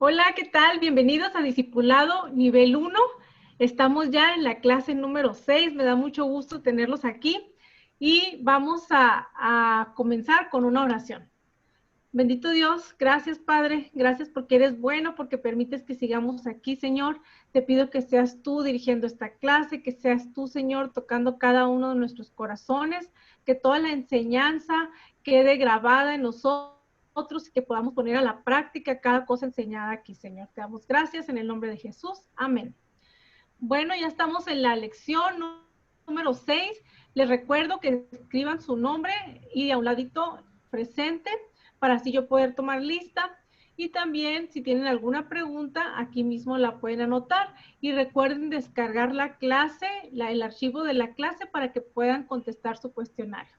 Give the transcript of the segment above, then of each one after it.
Hola, ¿qué tal? Bienvenidos a Discipulado Nivel 1. Estamos ya en la clase número 6. Me da mucho gusto tenerlos aquí y vamos a comenzar con una oración. Bendito Dios, gracias Padre, gracias porque eres bueno, porque permites que sigamos aquí, Señor. Te pido que seas tú dirigiendo esta clase, que seas tú, Señor, tocando cada uno de nuestros corazones, que toda la enseñanza quede grabada en nosotros y que podamos poner a la práctica cada cosa enseñada aquí, Señor. Te damos gracias en el nombre de Jesús. Amén. Bueno, ya estamos en la lección número 6. Les recuerdo que escriban su nombre y a un ladito presente para así yo poder tomar lista. Y también si tienen alguna pregunta, aquí mismo la pueden anotar. Y recuerden descargar la clase, el archivo de la clase para que puedan contestar su cuestionario.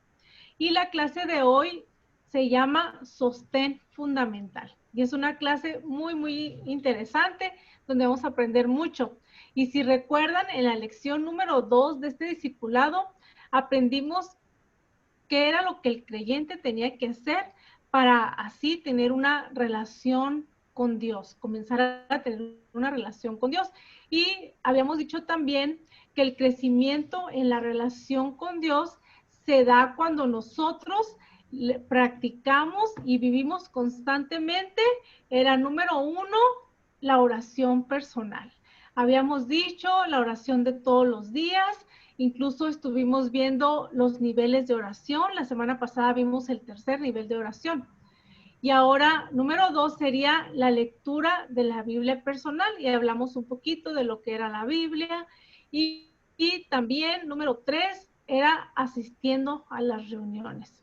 Y la clase de hoy se llama Sostén Fundamental. Y es una clase muy, muy interesante donde vamos a aprender mucho. Y si recuerdan, en la lección número 2 de este discipulado, aprendimos qué era lo que el creyente tenía que hacer para así tener una relación con Dios, comenzar a tener una relación con Dios. Y habíamos dicho también que el crecimiento en la relación con Dios se da cuando nosotros practicamos y vivimos constantemente. Era número 1, la oración personal. Habíamos dicho la oración de todos los días. Incluso estuvimos viendo los niveles de oración. La semana pasada vimos el tercer nivel de oración. Y ahora, número 2 sería la lectura de la Biblia personal. Y hablamos un poquito de lo que era la Biblia. Y también, número 3, era asistiendo a las reuniones.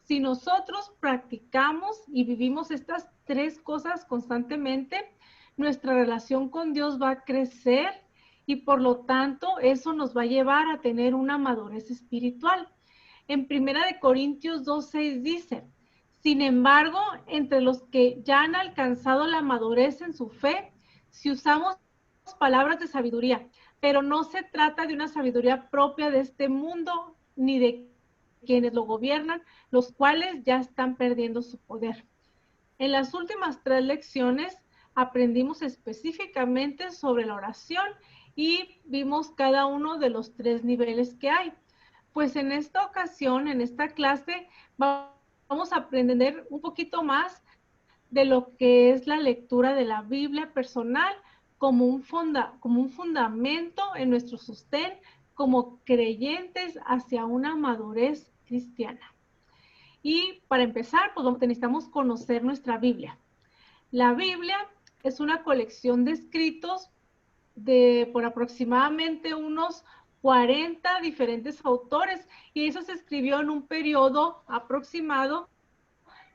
Si nosotros practicamos y vivimos estas tres cosas constantemente, nuestra relación con Dios va a crecer y por lo tanto eso nos va a llevar a tener una madurez espiritual. En 1 Corintios 2:6 dice, sin embargo, entre los que ya han alcanzado la madurez en su fe, si usamos palabras de sabiduría, pero no se trata de una sabiduría propia de este mundo ni de quienes lo gobiernan, los cuales ya están perdiendo su poder. En las últimas 3 lecciones aprendimos específicamente sobre la oración y vimos cada uno de los 3 niveles que hay. Pues en esta ocasión, en esta clase, vamos a aprender un poquito más de lo que es la lectura de la Biblia personal como un fundamento en nuestro sostén como creyentes hacia una madurez cristiana. Y para empezar, pues necesitamos conocer nuestra Biblia. La Biblia es una colección de escritos por aproximadamente unos 40 diferentes autores y eso se escribió en un periodo aproximado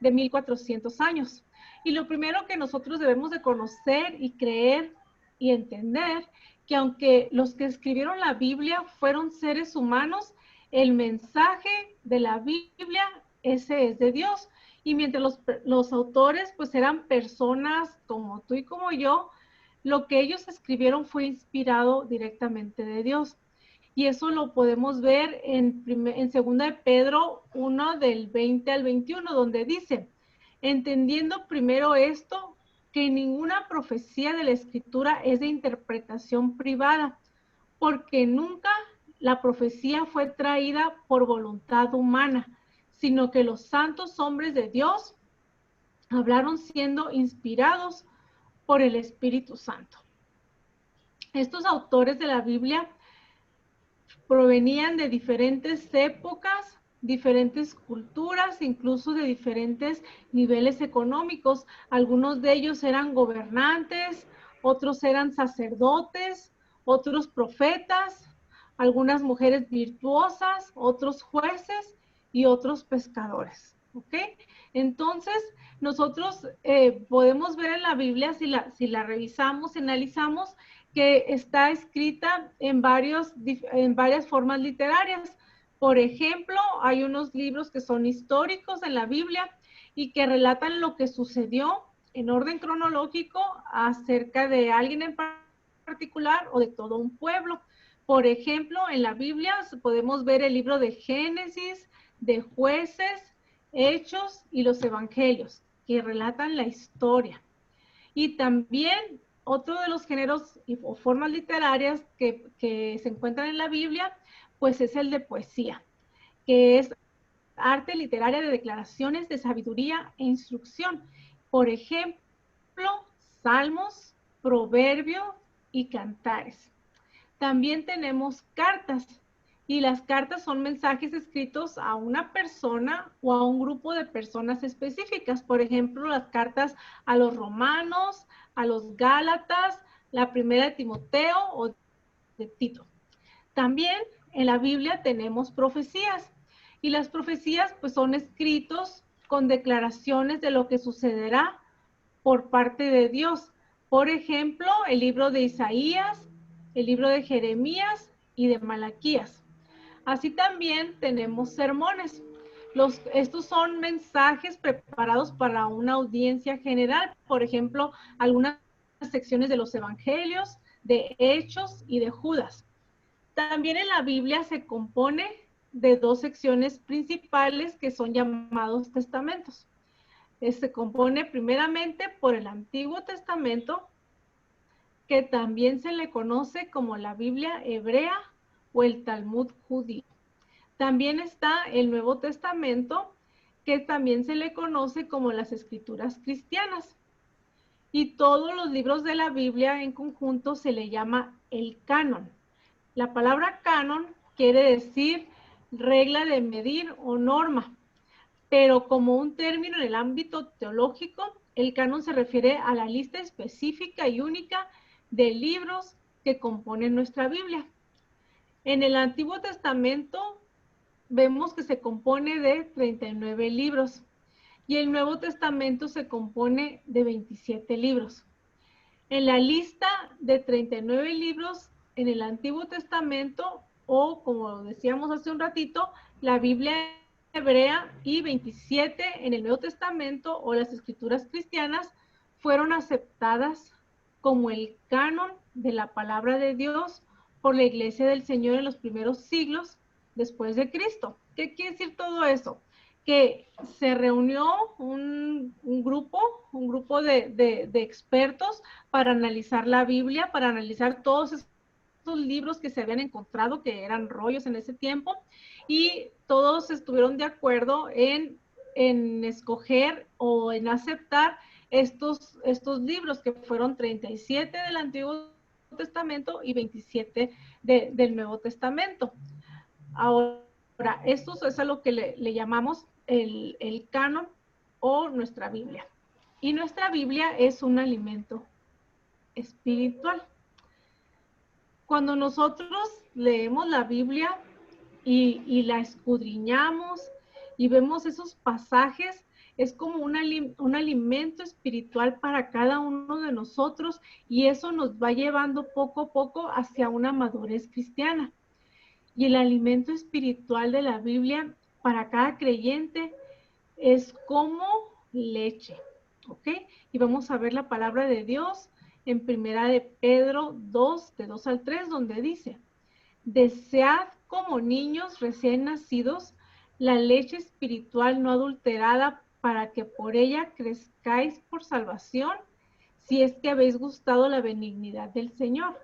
de 1400 años. Y lo primero que nosotros debemos de conocer y creer y entender que aunque los que escribieron la Biblia fueron seres humanos, el mensaje de la Biblia, ese es de Dios. Y mientras los autores pues eran personas como tú y como yo, lo que ellos escribieron fue inspirado directamente de Dios. Y eso lo podemos ver en 2 de Pedro 1 del 20 al 21, donde dice, entendiendo primero esto, que ninguna profecía de la Escritura es de interpretación privada, porque nunca la profecía fue traída por voluntad humana, sino que los santos hombres de Dios hablaron siendo inspirados por el Espíritu Santo. Estos autores de la Biblia provenían de diferentes épocas, diferentes culturas, incluso de diferentes niveles económicos. Algunos de ellos eran gobernantes, otros eran sacerdotes, otros profetas, algunas mujeres virtuosas, otros jueces y otros pescadores. ¿Ok? Entonces, nosotros podemos ver en la Biblia, si la revisamos, analizamos, que está escrita en varias formas literarias. Por ejemplo, hay unos libros que son históricos en la Biblia y que relatan lo que sucedió en orden cronológico acerca de alguien en particular o de todo un pueblo. Por ejemplo, en la Biblia podemos ver el libro de Génesis, de Jueces, Hechos y los Evangelios, que relatan la historia. Y también otro de los géneros o formas literarias que se encuentran en la Biblia, pues es el de poesía, que es arte literaria de declaraciones de sabiduría e instrucción. Por ejemplo, salmos, proverbios y cantares. También tenemos cartas, y las cartas son mensajes escritos a una persona o a un grupo de personas específicas. Por ejemplo, las cartas a los romanos, a los gálatas, la primera de Timoteo o de Tito. También en la Biblia tenemos profecías, y las profecías pues son escritos con declaraciones de lo que sucederá por parte de Dios. Por ejemplo, el libro de Isaías, el libro de Jeremías y de Malaquías. Así también tenemos sermones. Estos son mensajes preparados para una audiencia general. Por ejemplo, algunas secciones de los evangelios, de Hechos y de Judas. También en la Biblia se compone de dos secciones principales que son llamados testamentos. Se compone primeramente por el Antiguo Testamento, que también se le conoce como la Biblia hebrea o el Talmud judío. También está el Nuevo Testamento, que también se le conoce como las Escrituras cristianas. Y todos los libros de la Biblia en conjunto se le llama el canon. La palabra canon quiere decir regla de medir o norma, pero como un término en el ámbito teológico, el canon se refiere a la lista específica y única de libros que componen nuestra Biblia. En el Antiguo Testamento vemos que se compone de 39 libros y el Nuevo Testamento se compone de 27 libros. En la lista de 39 libros en el Antiguo Testamento, o como decíamos hace un ratito, la Biblia hebrea, y 27 en el Nuevo Testamento o las Escrituras cristianas, fueron aceptadas como el canon de la palabra de Dios por la Iglesia del Señor en los primeros siglos después de Cristo. ¿Qué quiere decir todo eso? Que se reunió un grupo de expertos para analizar la Biblia, para analizar todos estos libros que se habían encontrado, que eran rollos en ese tiempo, y todos estuvieron de acuerdo en escoger o en aceptar estos libros, que fueron 37 del Antiguo Testamento y 27 del Nuevo Testamento. Ahora, esto es a lo que le llamamos el canon o nuestra Biblia. Y nuestra Biblia es un alimento espiritual. Cuando nosotros leemos la Biblia y la escudriñamos y vemos esos pasajes, es como un alimento espiritual para cada uno de nosotros, y eso nos va llevando poco a poco hacia una madurez cristiana. Y el alimento espiritual de la Biblia para cada creyente es como leche, ¿ok? Y vamos a ver la palabra de Dios en primera de Pedro 2, de 2 al 3, donde dice: desead como niños recién nacidos la leche espiritual no adulterada, para que por ella crezcáis por salvación, si es que habéis gustado la benignidad del Señor.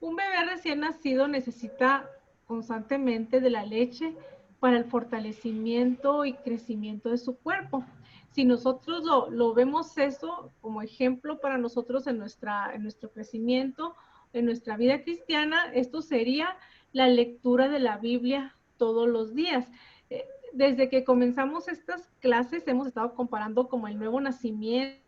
Un bebé recién nacido necesita constantemente de la leche para el fortalecimiento y crecimiento de su cuerpo. Si nosotros lo vemos eso como ejemplo para nosotros en nuestro crecimiento, en nuestra vida cristiana, esto sería la lectura de la Biblia todos los días. Desde que comenzamos estas clases hemos estado comparando como el nuevo nacimiento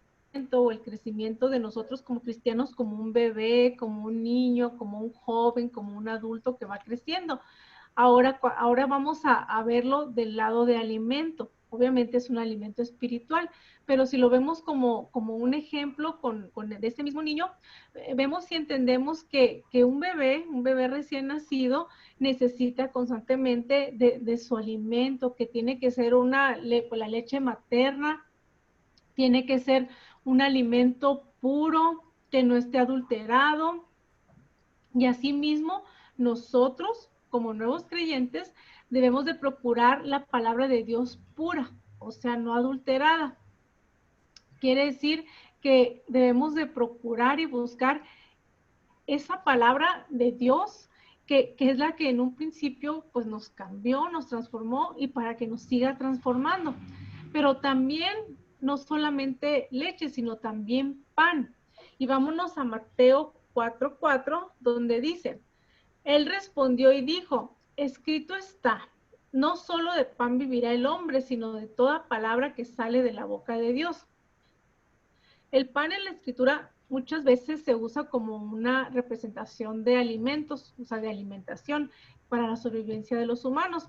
o el crecimiento de nosotros como cristianos, como un bebé, como un niño, como un joven, como un adulto que va creciendo. Ahora vamos a verlo del lado de alimento. Obviamente es un alimento espiritual, pero si lo vemos como un ejemplo de este mismo niño, vemos y entendemos que un bebé recién nacido necesita constantemente de su alimento, que tiene que ser la leche materna, tiene que ser un alimento puro, que no esté adulterado. Y asimismo, nosotros, como nuevos creyentes, debemos de procurar la palabra de Dios pura, o sea, no adulterada. Quiere decir que debemos de procurar y buscar esa palabra de Dios, que es la que en un principio pues nos cambió, nos transformó y para que nos siga transformando. Pero también no solamente leche, sino también pan. Y vámonos a Mateo 4:4, donde dice, él respondió y dijo, escrito está, no solo de pan vivirá el hombre, sino de toda palabra que sale de la boca de Dios. El pan en la escritura muchas veces se usa como una representación de alimentos, o sea, de alimentación para la sobrevivencia de los humanos.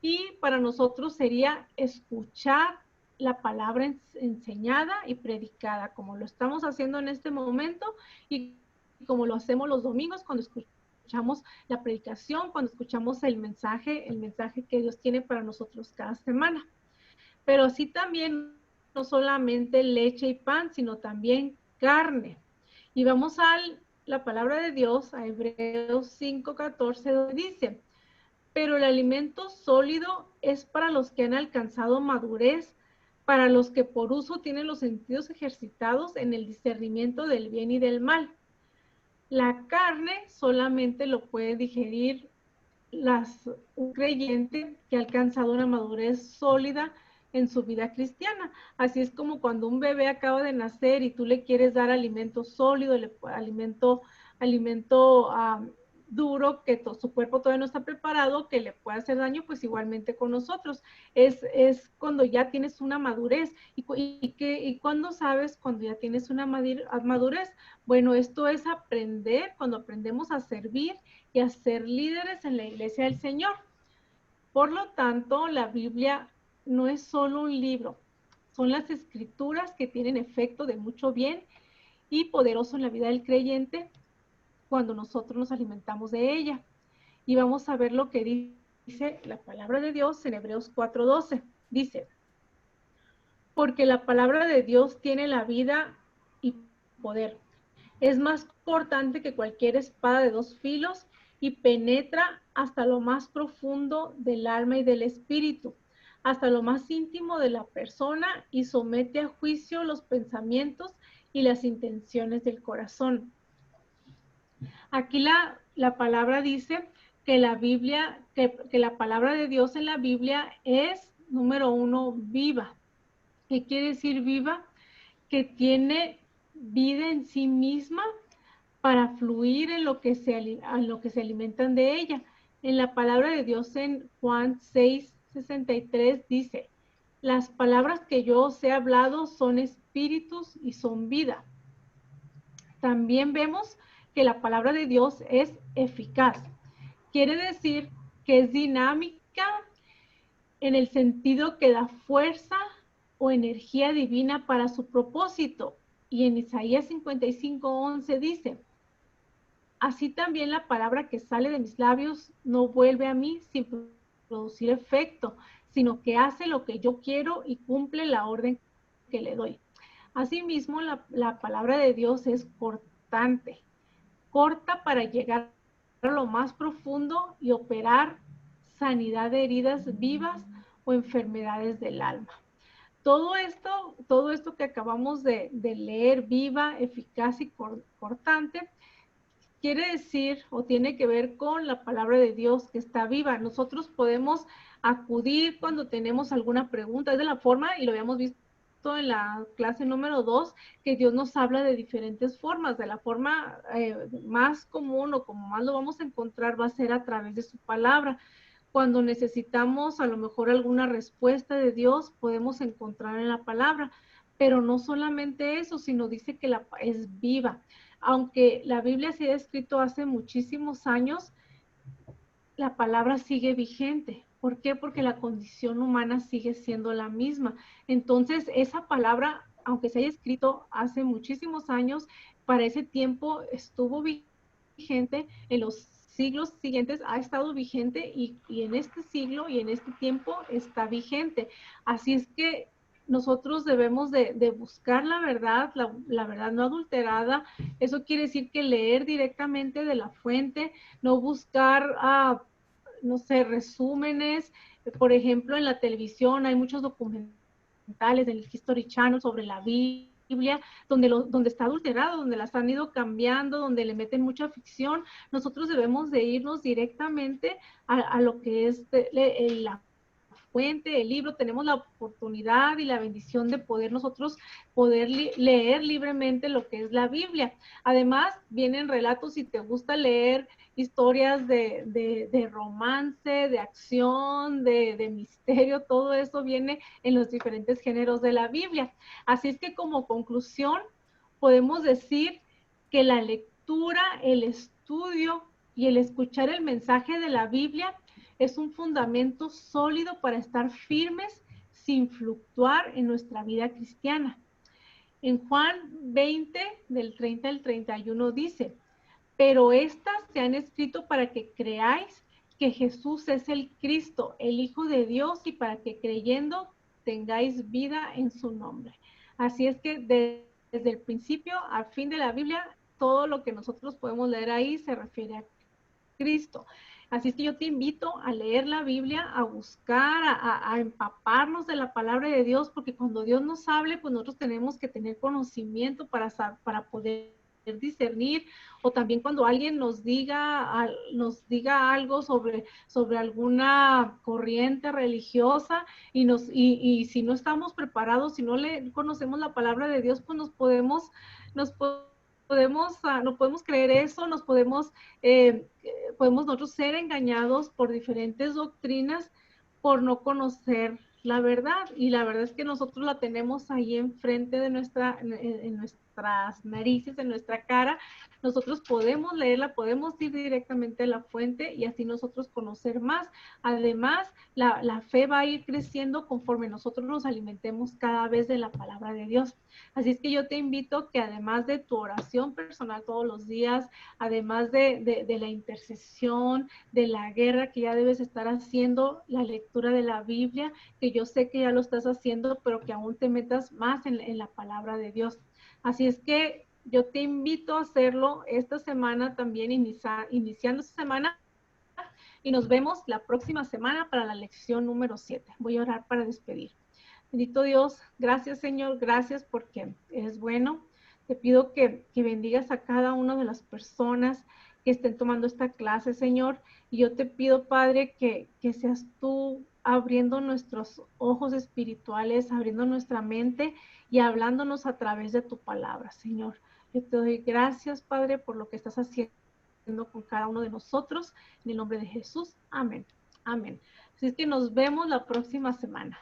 Y para nosotros sería escuchar la palabra enseñada y predicada, como lo estamos haciendo en este momento y como lo hacemos los domingos cuando escuchamos la predicación, cuando escuchamos el mensaje que Dios tiene para nosotros cada semana. Pero así también no solamente leche y pan, sino también carne. Y vamos a la palabra de Dios, a Hebreos 5:14, donde dice, pero el alimento sólido es para los que han alcanzado madurez, para los que por uso tienen los sentidos ejercitados en el discernimiento del bien y del mal. La carne solamente lo puede digerir un creyente que ha alcanzado una madurez sólida en su vida cristiana. Así es como cuando un bebé acaba de nacer y tú le quieres dar alimento sólido, alimento duro, que su cuerpo todavía no está preparado, que le puede hacer daño, pues igualmente con nosotros. Es cuando ya tienes una madurez. ¿Y cuándo sabes cuando ya tienes una madurez? Bueno, esto es aprender, cuando aprendemos a servir y a ser líderes en la iglesia del Señor. Por lo tanto, la Biblia no es solo un libro, son las escrituras que tienen efecto de mucho bien y poderoso en la vida del creyente cuando nosotros nos alimentamos de ella. Y vamos a ver lo que dice la palabra de Dios en Hebreos 4:12. Dice, porque la palabra de Dios tiene la vida y poder. Es más cortante que cualquier espada de dos filos y penetra hasta lo más profundo del alma y del espíritu, hasta lo más íntimo de la persona y somete a juicio los pensamientos y las intenciones del corazón. Aquí la palabra dice que la Biblia, que la palabra de Dios en la Biblia es, número uno, viva. ¿Qué quiere decir viva? Que tiene vida en sí misma para fluir en lo que se alimentan de ella. En la palabra de Dios en Juan 6:63 dice, las palabras que yo os he hablado son espíritus y son vida. También vemos que la palabra de Dios es eficaz. Quiere decir que es dinámica en el sentido que da fuerza o energía divina para su propósito. Y en Isaías 55:11 dice, así también la palabra que sale de mis labios no vuelve a mí sin producir efecto, sino que hace lo que yo quiero y cumple la orden que le doy. Asimismo, la palabra de Dios es cortante, corta para llegar a lo más profundo y operar sanidad de heridas vivas o enfermedades del alma. Todo esto que acabamos de leer, viva, eficaz y cortante, quiere decir o tiene que ver con la palabra de Dios que está viva. Nosotros podemos acudir cuando tenemos alguna pregunta. Es de la forma, y lo habíamos visto en la clase número 2, que Dios nos habla de diferentes formas. De la forma más común o como más lo vamos a encontrar va a ser a través de su palabra. Cuando necesitamos a lo mejor alguna respuesta de Dios, podemos encontrar en la palabra. Pero no solamente eso, sino dice que es viva. Aunque la Biblia se ha escrito hace muchísimos años, la palabra sigue vigente. ¿Por qué? Porque la condición humana sigue siendo la misma. Entonces, esa palabra, aunque se haya escrito hace muchísimos años, para ese tiempo estuvo vigente, en los siglos siguientes ha estado vigente y en este siglo y en este tiempo está vigente. Así es que nosotros debemos de buscar la verdad no adulterada. Eso quiere decir que leer directamente de la fuente, no buscar, no sé, resúmenes. Por ejemplo, en la televisión hay muchos documentales del History Channel sobre la Biblia, Biblia, donde está adulterado, donde las han ido cambiando, donde le meten mucha ficción. Nosotros debemos de irnos directamente a lo que es la fuente, el libro. Tenemos la oportunidad y la bendición de poder nosotros leer libremente lo que es la Biblia. Además, vienen relatos, si te gusta leer historias de romance, de acción, de misterio, todo eso viene en los diferentes géneros de la Biblia. Así es que como conclusión, podemos decir que la lectura, el estudio y el escuchar el mensaje de la Biblia es un fundamento sólido para estar firmes sin fluctuar en nuestra vida cristiana. En Juan 20, del 30 al 31 dice, pero estas se han escrito para que creáis que Jesús es el Cristo, el Hijo de Dios, y para que creyendo tengáis vida en su nombre. Así es que desde el principio al fin de la Biblia, todo lo que nosotros podemos leer ahí se refiere a Cristo. Así es que yo te invito a leer la Biblia, a buscar, a empaparnos de la palabra de Dios, porque cuando Dios nos hable, pues nosotros tenemos que tener conocimiento para poder discernir, o también cuando alguien nos diga algo sobre alguna corriente religiosa y si no estamos preparados, si no le conocemos la palabra de Dios, pues nos podemos no podemos creer eso, podemos nosotros ser engañados por diferentes doctrinas por no conocer la verdad. Y la verdad es que nosotros la tenemos ahí enfrente de en nuestras narices, en nuestra cara. Nosotros podemos leerla, podemos ir directamente a la fuente y así nosotros conocer más. Además, la fe va a ir creciendo conforme nosotros nos alimentemos cada vez de la palabra de Dios. Así es que yo te invito que además de tu oración personal todos los días, además de la intercesión, de la guerra que ya debes estar haciendo, la lectura de la Biblia, que yo sé que ya lo estás haciendo, pero que aún te metas más en la palabra de Dios. Así es que yo te invito a hacerlo esta semana también, iniciando esta semana, y nos vemos la próxima semana para la lección número 7. Voy a orar para despedir. Bendito Dios, gracias Señor, gracias porque eres bueno. Te pido que bendigas a cada una de las personas que estén tomando esta clase, Señor. Y yo te pido, Padre, que seas tú abriendo nuestros ojos espirituales, abriendo nuestra mente y hablándonos a través de tu palabra, Señor. Yo te doy gracias, Padre, por lo que estás haciendo con cada uno de nosotros. En el nombre de Jesús, amén. Amén. Así es que nos vemos la próxima semana.